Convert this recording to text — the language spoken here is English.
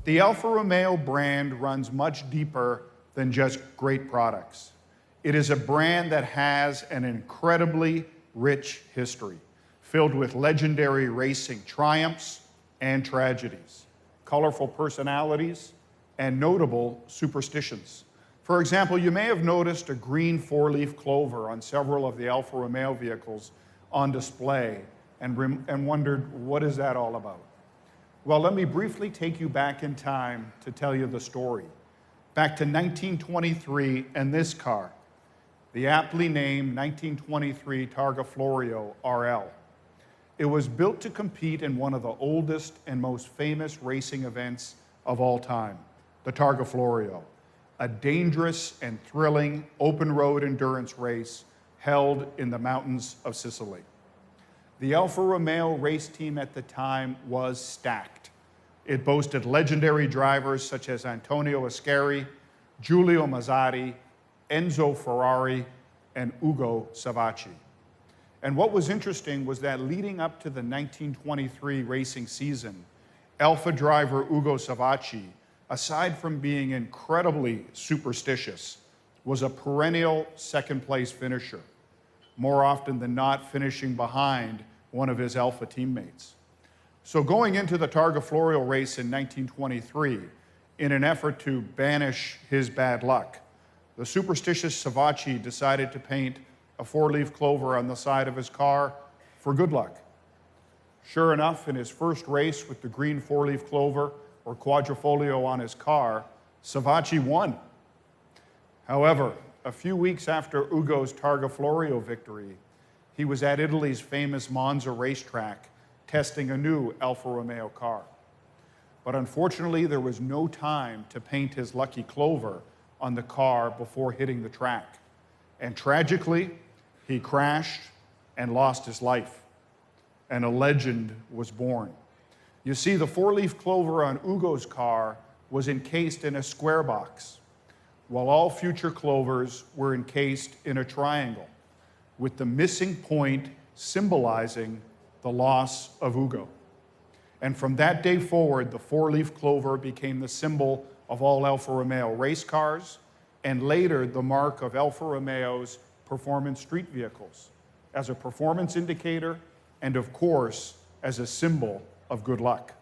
The Alfa Romeo brand runs much deeper than just great products. It is a brand that has an incredibly rich history, filled with legendary racing triumphs and tragedies, colorful personalities, and notable superstitions. For example, you may have noticed a green four-leaf clover on several of the Alfa Romeo vehicles on display and wondered, what is that all about? Well, let me briefly take you back in time to tell you the story. Back to 1923 and this car, the aptly named 1923 Targa Florio RL. It was built to compete in one of the oldest and most famous racing events of all time, the Targa Florio, a dangerous and thrilling open road endurance race held in the mountains of Sicily. The Alfa Romeo race team at the time was stacked. It boasted legendary drivers such as Antonio Ascari, Giulio Mazzari, Enzo Ferrari, and Ugo Savacci. And what was interesting was that leading up to the 1923 racing season, Alfa driver Ugo Savacci, aside from being incredibly superstitious, was a perennial second-place finisher, more often than not finishing behind one of his Alfa teammates. So going into the Targa Florio race in 1923, in an effort to banish his bad luck, the superstitious Savacci decided to paint a four-leaf clover on the side of his car for good luck. Sure enough, in his first race with the green four-leaf clover or quadrifoglio on his car, Savacci won. However, a few weeks after Ugo's Targa Florio victory, he was at Italy's famous Monza racetrack testing a new Alfa Romeo car. But unfortunately, there was no time to paint his lucky clover on the car before hitting the track. And tragically, he crashed and lost his life. And a legend was born. You see, the four-leaf clover on Ugo's car was encased in a square box, while all future clovers were encased in a triangle, with the missing point symbolizing the loss of Ugo. And from that day forward, the four-leaf clover became the symbol of all Alfa Romeo race cars, and later the mark of Alfa Romeo's performance street vehicles, as a performance indicator and, of course, as a symbol of good luck.